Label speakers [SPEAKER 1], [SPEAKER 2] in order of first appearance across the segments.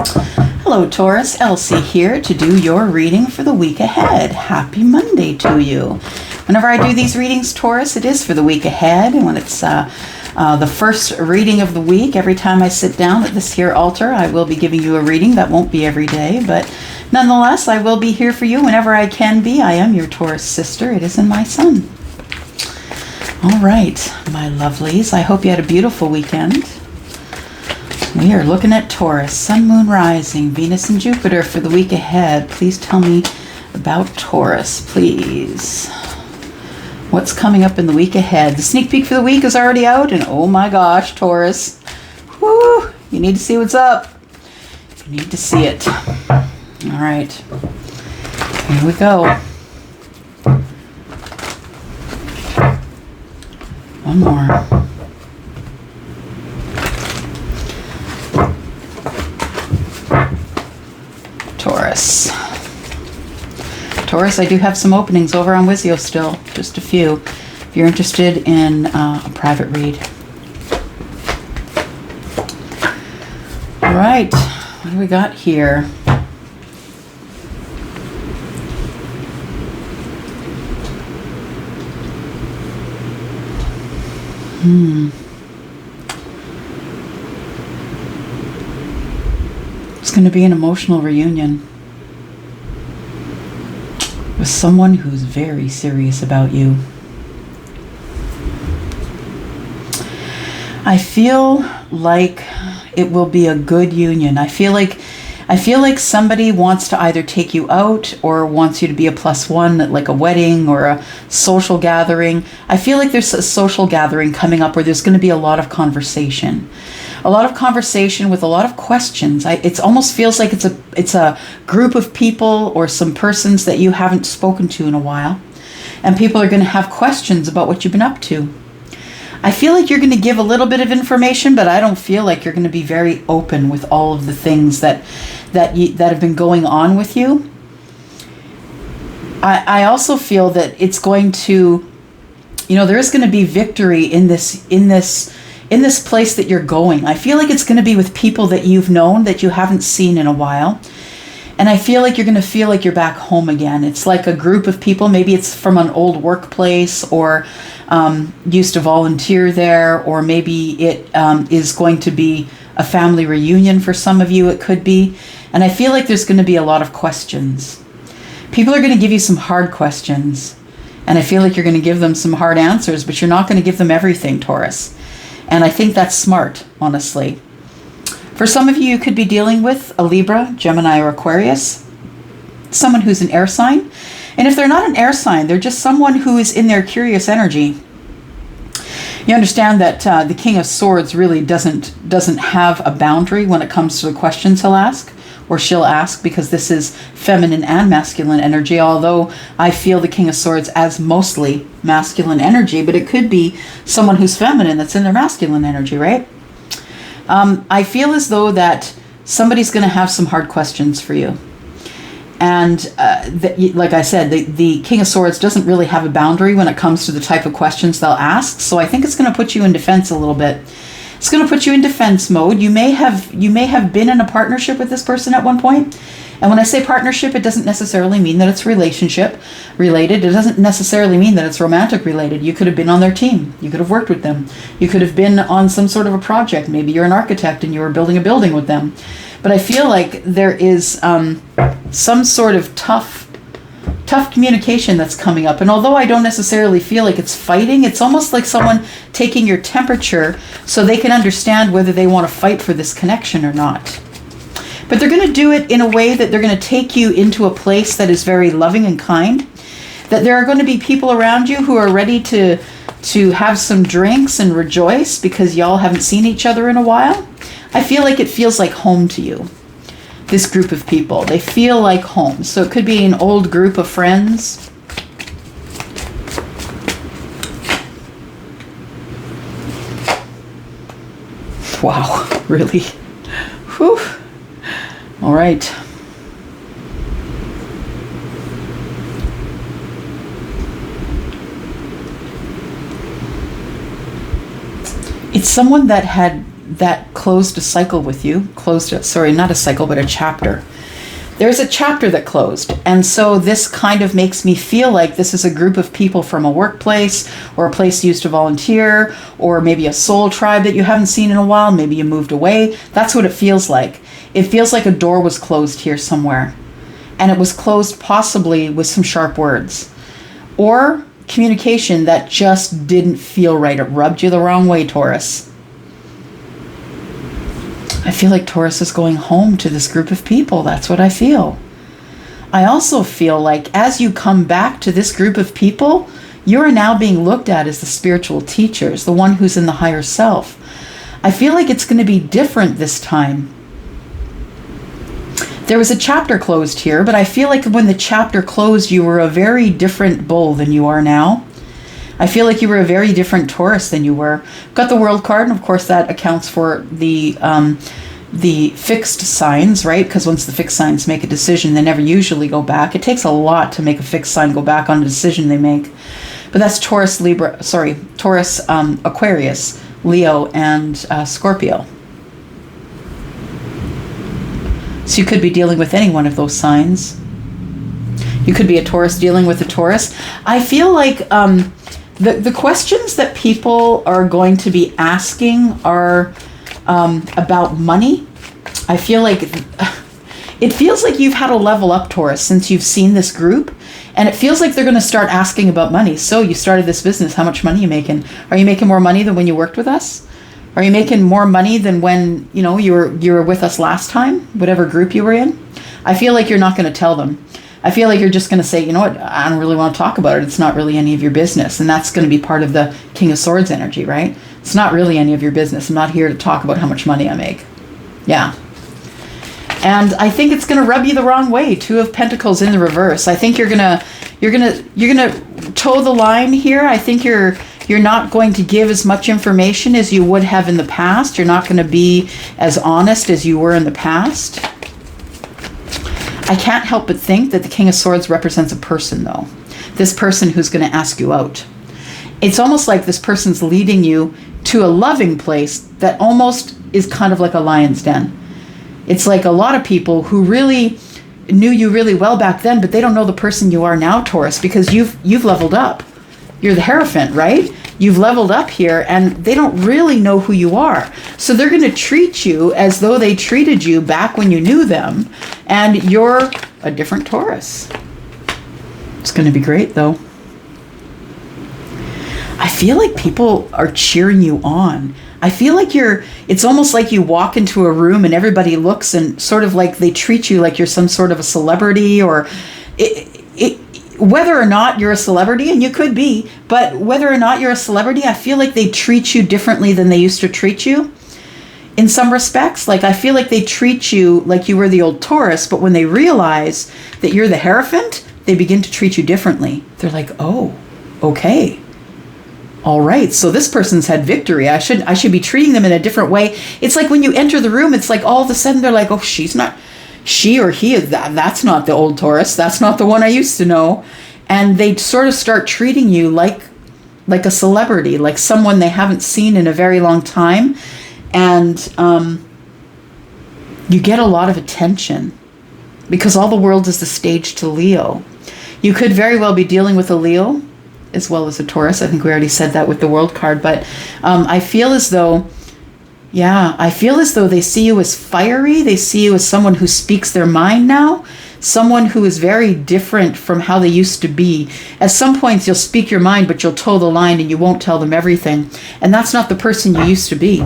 [SPEAKER 1] Hello Taurus, Elsie here to do your reading for the week ahead. Happy Monday to you. Whenever I do these readings, Taurus, it is for the week ahead. And when it's the first reading of the week, every time I sit down at this here altar, I will be giving you a reading. That won't be every day, but nonetheless, I will be here for you whenever I can be. I am your Taurus sister. It isn't my sun. All right, my lovelies. I hope you had a beautiful weekend. We are looking at Taurus, Sun, Moon, Rising, Venus, and Jupiter for the week ahead. Please tell me about Taurus, please. What's coming up in the week ahead? The sneak peek for the week is already out, and oh my gosh, Taurus. Whoo! You need to see what's up. You need to see it. All right. Here we go. One more. Taurus. Taurus, I do have some openings over on Wizio still, just a few, if you're interested in a private read. All right, what do we got here? It's going to be an emotional reunion with someone who's very serious about you. I feel like it will be a good union. I feel like somebody wants to either take you out or wants you to be a +1 at like a wedding or a social gathering. I feel like there's a social gathering coming up where there's going to be a lot of conversation. A lot of conversation with a lot of questions. It almost feels like it's a group of people or some persons that you haven't spoken to in a while. And people are going to have questions about what you've been up to. I feel like you're going to give a little bit of information, but I don't feel like you're going to be very open with all of the things that have been going on with you. I also feel that it's going to, there is going to be victory in this place that you're going. I feel like it's going to be with people that you've known that you haven't seen in a while. And I feel like you're going to feel like you're back home again. It's like a group of people. Maybe it's from an old workplace or used to volunteer there, or maybe it is going to be a family reunion for some of you. It could be. And I feel like there's going to be a lot of questions. People are going to give you some hard questions. And I feel like you're going to give them some hard answers, but you're not going to give them everything, Taurus. And I think that's smart, honestly. For some of you, you could be dealing with a Libra, Gemini, or Aquarius, someone who's an air sign. And if they're not an air sign, they're just someone who is in their curious energy. You understand that the King of Swords really doesn't have a boundary when it comes to the questions he'll ask, or she'll ask, because this is feminine and masculine energy, although I feel the King of Swords as mostly masculine energy, but it could be someone who's feminine that's in their masculine energy, right? I feel as though that somebody's going to have some hard questions for you. And like I said, the King of Swords doesn't really have a boundary when it comes to the type of questions they'll ask. So I think it's going to put you in defense a little bit. It's going to put you in defense mode. You may have been in a partnership with this person at one point. And when I say partnership, it doesn't necessarily mean that it's relationship related. It doesn't necessarily mean that it's romantic related. You could have been on their team. You could have worked with them. You could have been on some sort of a project. Maybe you're an architect and you were building a building with them. But I feel like there is some sort of tough communication that's coming up. And although I don't necessarily feel like it's fighting, it's almost like someone taking your temperature so they can understand whether they want to fight for this connection or not. But they're going to do it in a way that they're going to take you into a place that is very loving and kind. That there are going to be people around you who are ready to have some drinks and rejoice because y'all haven't seen each other in a while. I feel like it feels like home to you. This group of people, they feel like home. So it could be an old group of friends. Wow, really? Whew. All right. It's someone that had that closed a cycle with you. Sorry, not a cycle, but a chapter. There's a chapter that closed. And so this kind of makes me feel like this is a group of people from a workplace or a place you used to volunteer, or maybe a soul tribe that you haven't seen in a while. Maybe you moved away. That's what it feels like. It feels like a door was closed here somewhere. And it was closed possibly with some sharp words. Or communication that just didn't feel right. It rubbed you the wrong way, Taurus. I feel like Taurus is going home to this group of people. That's what I feel. I also feel like as you come back to this group of people, you are now being looked at as the spiritual teachers, the one who's in the higher self. I feel like it's going to be different this time. There was a chapter closed here, but I feel like when the chapter closed, you were a very different bull than you are now. I feel like you were a very different Taurus than you were. Got the World card, and of course that accounts for the fixed signs, right? Because once the fixed signs make a decision, they never usually go back. It takes a lot to make a fixed sign go back on a decision they make. But that's Taurus, Aquarius, Leo, and Scorpio. So you could be dealing with any one of those signs. You could be a Taurus dealing with a Taurus. I feel like the questions that people are going to be asking are about money. I feel like it feels like you've had a level up, Taurus, since you've seen this group. And it feels like they're going to start asking about money. So you started this business. How much money are you making? Are you making more money than when you worked with us? Are you making more money than when, you were with us last time, whatever group you were in? I feel like you're not going to tell them. I feel like you're just going to say, you know what, I don't really want to talk about it. It's not really any of your business. And that's going to be part of the King of Swords energy, right? It's not really any of your business. I'm not here to talk about how much money I make. Yeah. And I think it's going to rub you the wrong way. Two of Pentacles in the reverse. I think you're going to toe the line here. I think you're not going to give as much information as you would have in the past. You're not going to be as honest as you were in the past. I can't help but think that the King of Swords represents a person, though. This person who's going to ask you out. It's almost like this person's leading you to a loving place that almost is kind of like a lion's den. It's like a lot of people who really knew you really well back then, but they don't know the person you are now, Taurus, because you've leveled up. You're the Hierophant, right? You've leveled up here, and they don't really know who you are. So they're going to treat you as though they treated you back when you knew them, and you're a different Taurus. It's going to be great, though. I feel like people are cheering you on. I feel like it's almost like you walk into a room and everybody looks and sort of like they treat you like you're some sort of a celebrity, or whether or not you're a celebrity, and you could be, but whether or not you're a celebrity, I feel like they treat you differently than they used to treat you in some respects. Like, I feel like they treat you like you were the old Taurus, but when they realize that you're the Hierophant, they begin to treat you differently. They're like, oh, okay. All right, so this person's had victory. I should be treating them in a different way. It's like when you enter the room, it's like all of a sudden they're like, oh, she or he is that's not the old Taurus. That's not the one I used to know. And they sort of start treating you like a celebrity, like someone they haven't seen in a very long time. And you get a lot of attention because all the world is the stage to Leo. You could very well be dealing with a Leo as well as a Taurus. I think we already said that with the World card. But I feel as though they see you as fiery. They see you as someone who speaks their mind now. Someone who is very different from how they used to be. At some points, you'll speak your mind, but you'll toe the line and you won't tell them everything. And that's not the person you used to be.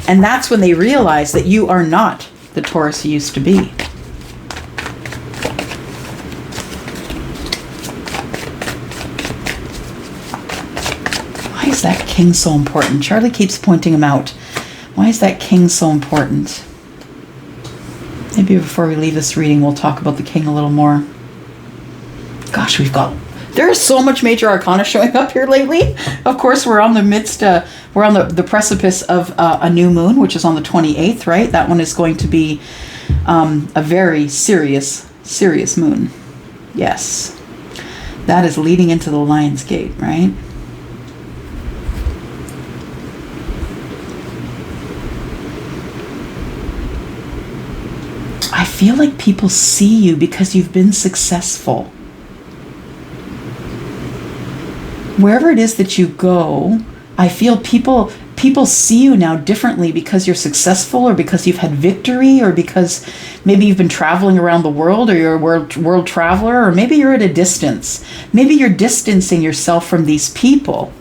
[SPEAKER 1] And that's when they realize that you are not the Taurus you used to be. Why is that king so important? Charlie keeps pointing him out. Why is that king so important? Maybe before we leave this reading, we'll talk about the king a little more. Gosh, there's so much major arcana showing up here lately. Of course, we're on the precipice of a new moon, which is on the 28th, right? That one is going to be a very serious moon. Yes. That is leading into the Lion's Gate, right? feel like people see you because you've been successful. Wherever it is that you go, I feel people see you now differently because you're successful, or because you've had victory, or because maybe you've been traveling around the world, or you're a world traveler, or maybe you're at a distance. Maybe you're distancing yourself from these people.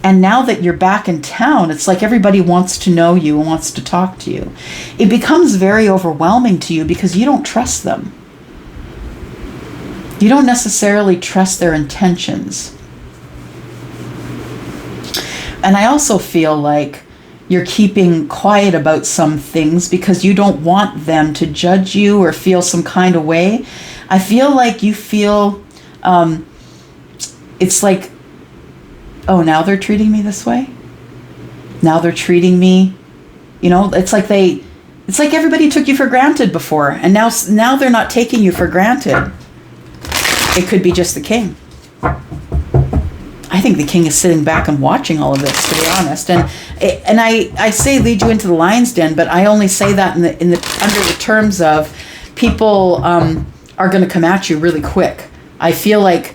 [SPEAKER 1] And now that you're back in town, it's like everybody wants to know you and wants to talk to you. It becomes very overwhelming to you because you don't trust them. You don't necessarily trust their intentions. And I also feel like you're keeping quiet about some things because you don't want them to judge you or feel some kind of way. I feel like you feel, it's like, oh, now they're treating me this way? Now they're treating me, it's like everybody took you for granted before, and now they're not taking you for granted. It could be just the king. I think the king is sitting back and watching all of this, to be honest. And I say lead you into the lion's den, but I only say that in the under the terms of people are going to come at you really quick. I feel like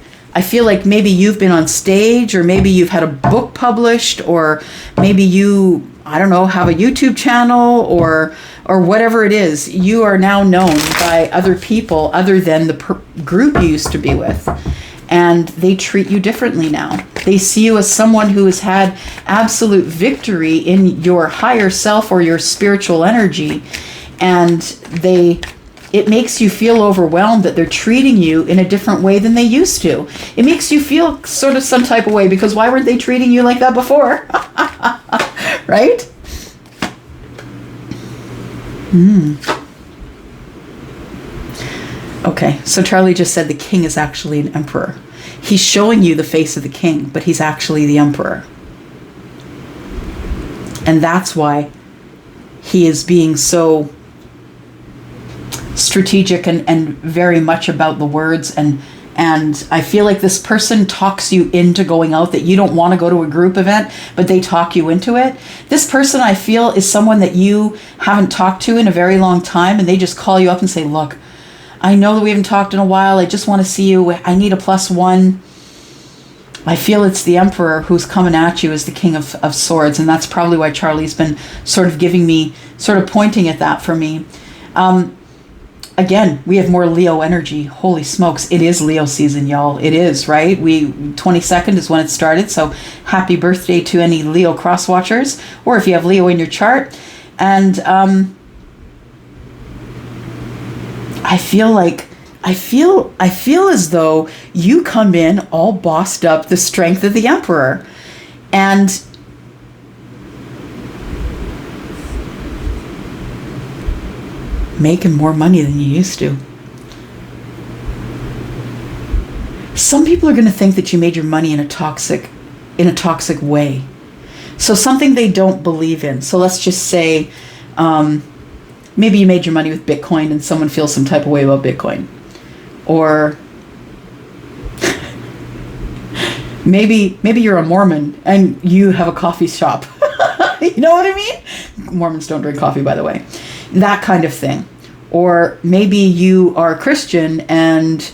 [SPEAKER 1] maybe you've been on stage, or maybe you've had a book published, or maybe you, I don't know, have a YouTube channel, or whatever it is. You are now known by other people other than the group you used to be with. And they treat you differently now. They see you as someone who has had absolute victory in your higher self or your spiritual energy. And it makes you feel overwhelmed that they're treating you in a different way than they used to. It makes you feel sort of some type of way, because why weren't they treating you like that before? Right? Okay, so Charlie just said the king is actually an emperor. He's showing you the face of the king, but he's actually the emperor. And that's why he is being so strategic and very much about the words. And I feel like this person talks you into going out, that you don't want to go to a group event, but they talk you into it. This person, I feel, is someone that you haven't talked to in a very long time, and they just call you up and say, look, I know that we haven't talked in a while. I just want to see you. I need a +1. I feel it's the emperor who's coming at you as the king of swords. And that's probably why Charlie's been sort of pointing at that for me. Again, we have more Leo energy. Holy smokes. It is Leo season, y'all. It is, right? 22nd is when it started. So happy birthday to any Leo cross watchers, or if you have Leo in your chart. And, I feel as though you come in all bossed up, the strength of the emperor, and making more money than you used to. Some people are going to think that you made your money in a toxic way. So something they don't believe in. So let's just say, maybe you made your money with Bitcoin and someone feels some type of way about Bitcoin. Or maybe you're a Mormon and you have a coffee shop. You know what I mean? Mormons don't drink coffee, by the way. That kind of thing. Or maybe you are a Christian and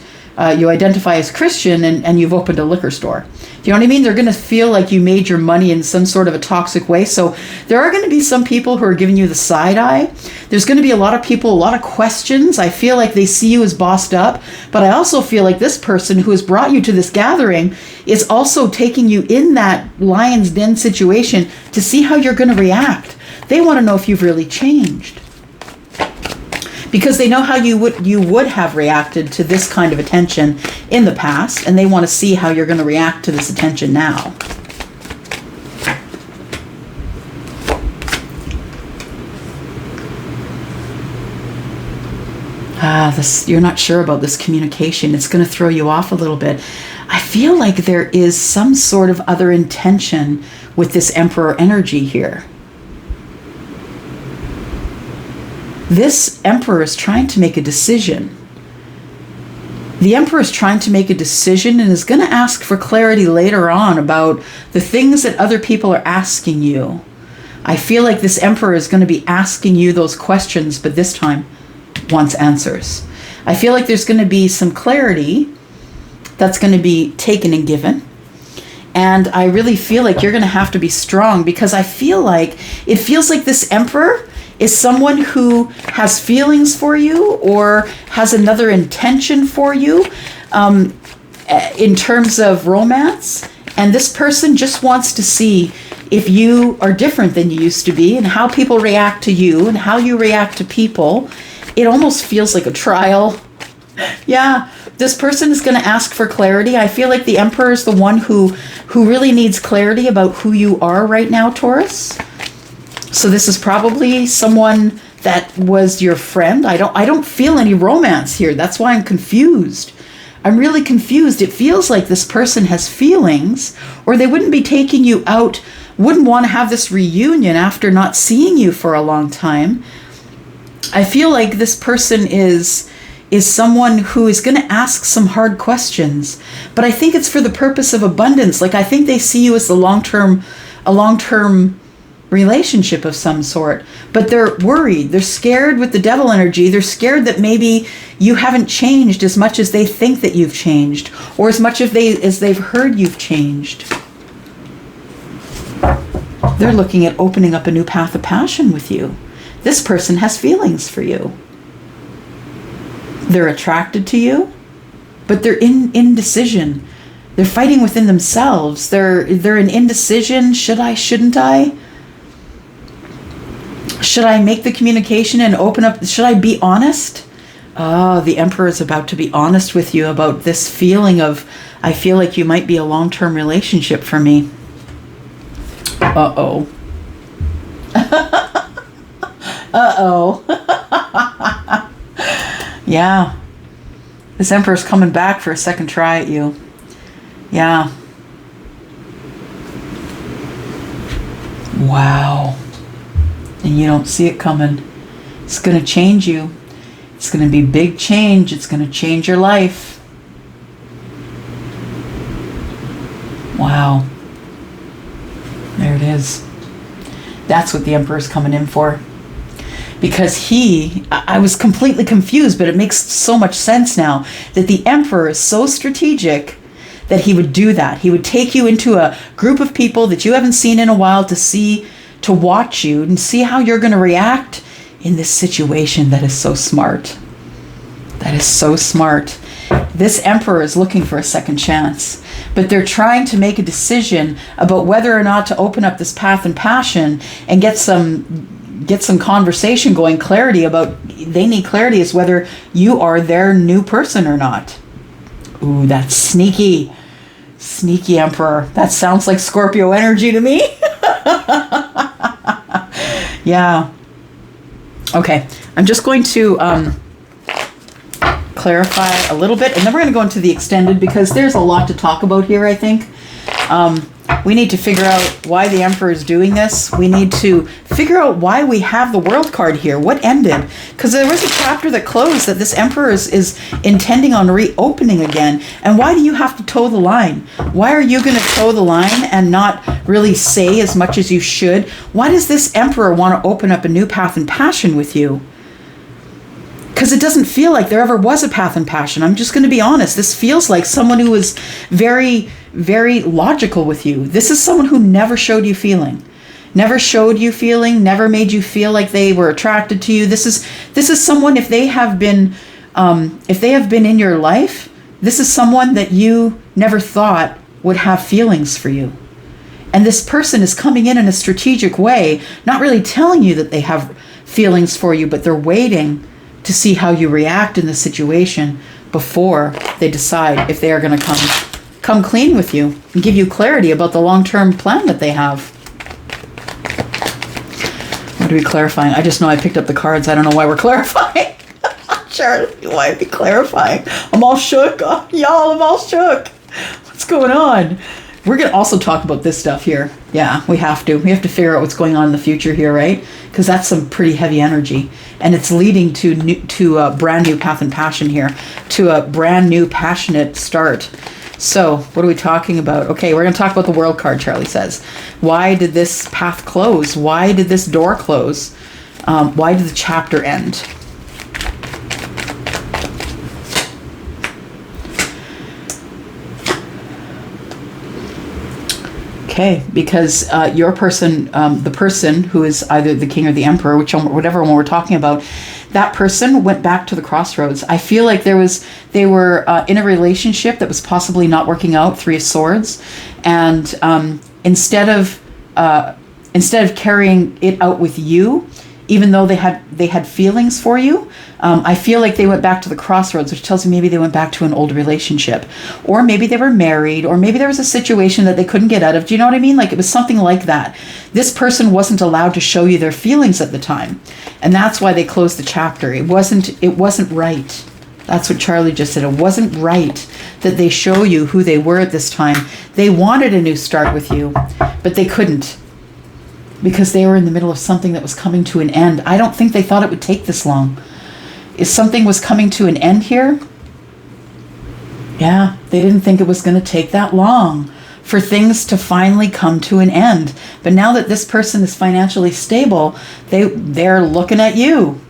[SPEAKER 1] you identify as Christian and you've opened a liquor store. Do you know what I mean? They're going to feel like you made your money in some sort of a toxic way. So there are going to be some people who are giving you the side eye. There's going to be a lot of people, a lot of questions. I feel like they see you as bossed up. But I also feel like this person who has brought you to this gathering is also taking you in that lion's den situation to see how you're going to react. They want to know if you've really changed. Because they know how you would have reacted to this kind of attention in the past, and they want to see how you're going to react to this attention now. You're not sure about this communication. It's going to throw you off a little bit. I feel like there is some sort of other intention with this Emperor energy here. This Emperor is trying to make a decision. The Emperor is trying to make a decision and is going to ask for clarity later on about the things that other people are asking you. I feel like this Emperor is going to be asking you those questions, but this time wants answers. I feel like there's going to be some clarity that's going to be taken and given. And I really feel like you're going to have to be strong, because it feels like this Emperor is someone who has feelings for you or has another intention for you in terms of romance. And this person just wants to see if you are different than you used to be, and how people react to you and how you react to people. It almost feels like a trial. Yeah, this person is going to ask for clarity. I feel like the Emperor is the one who really needs clarity about who you are right now, Taurus. So this is probably someone that was your friend. I don't feel any romance here. That's why I'm confused. I'm really confused. It feels like this person has feelings, or they wouldn't be taking you out, wouldn't want to have this reunion after not seeing you for a long time. I feel like this person is someone who is going to ask some hard questions, but I think it's for the purpose of abundance. Like, I think they see you as a long-term relationship of some sort, but they're worried. They're scared with the devil energy. They're scared that maybe you haven't changed as much as they think that you've changed, or as much as they've heard you've changed. They're looking at opening up a new path of passion with you. This person has feelings for you. They're attracted to you, but they're in indecision. They're fighting within themselves. They're in indecision. Should I? Shouldn't I? Should I make the communication and open up? Should I be honest? Oh, the Emperor is about to be honest with you about this feeling of, I feel like you might be a long-term relationship for me. Uh-oh. Uh-oh. Yeah. This Emperor's coming back for a second try at you. Yeah. Wow. And you don't see it coming. It's going to change you. It's going to be big change. It's going to change your life. Wow. There it is. That's what the Emperor's coming in for. Because I was completely confused, but it makes so much sense now that the Emperor is so strategic that he would do that. He would take you into a group of people that you haven't seen in a while to watch you and see how you're going to react in this situation that is so smart. That is so smart. This Emperor is looking for a second chance, but they're trying to make a decision about whether or not to open up this path and passion and get some conversation going, clarity about, they need clarity as whether you are their new person or not. Ooh, that's sneaky. Sneaky Emperor. That sounds like Scorpio energy to me. Yeah. Okay. I'm just going to clarify a little bit, and then we're going to go into the extended, because there's a lot to talk about here, I think. We need to figure out why the Emperor is doing this. We need to figure out why we have the World card here. What ended? Because there was a chapter that closed that this Emperor is intending on reopening again. And why do you have to toe the line? Why are you going to toe the line and not really say as much as you should? Why does this Emperor want to open up a new path and passion with you? Because it doesn't feel like there ever was a path and passion. I'm just going to be honest. This feels like someone who was very, very logical with you. This is someone who never showed you feeling. Never showed you feeling, never made you feel like they were attracted to you. This is someone, if they have been in your life, this is someone that you never thought would have feelings for you. And this person is coming in a strategic way, not really telling you that they have feelings for you, but they're waiting to see how you react in the situation before they decide if they are going to come clean with you and give you clarity about the long-term plan that they have. What are we clarifying? I just know I picked up the cards. I don't know why we're clarifying. Sure, why are we clarifying? I'm all shook. Oh, y'all, I'm all shook. What's going on? We're going to also talk about this stuff here. Yeah, we have to. We have to figure out what's going on in the future here, right? Because that's some pretty heavy energy. And it's leading to a brand new path and passion here, to a brand new passionate start. So what are we talking about? Okay, we're going to talk about the World card, Charlie says. Why did this path close? Why did this door close? Why did the chapter end? Okay, because your person, the person who is either the king or the emperor, whatever one we're talking about, that person went back to the crossroads. I feel like they were in a relationship that was possibly not working out, Three of Swords, and instead of carrying it out with you, even though they had feelings for you, I feel like they went back to the crossroads, which tells me maybe they went back to an old relationship, or maybe they were married, or maybe there was a situation that they couldn't get out of. Do you know what I mean? Like, it was something like that. This person wasn't allowed to show you their feelings at the time, and that's why they closed the chapter. It wasn't right. That's what Charlie just said. It wasn't right that they show you who they were at this time. They wanted a new start with you, but they couldn't, because they were in the middle of something that was coming to an end. I don't think they thought it would take this long. If something was coming to an end here, yeah, they didn't think it was going to take that long for things to finally come to an end. But now that this person is financially stable, they're looking at you.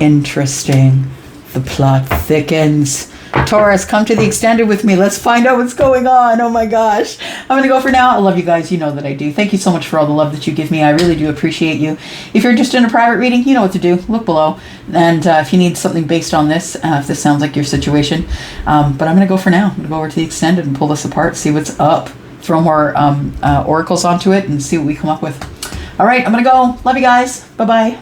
[SPEAKER 1] Interesting. The plot thickens. Taurus, come to the extended with me. Let's find out what's going on. Oh my gosh. I'm going to go for now. I love you guys. You know that I do. Thank you so much for all the love that you give me. I really do appreciate you. If you're interested in a private reading, you know what to do. Look below. And if you need something based on this, if this sounds like your situation. But I'm going to go for now. I'm going to go over to the extended and pull this apart, see what's up. Throw more oracles onto it and see what we come up with. All right, I'm going to go. Love you guys. Bye-bye.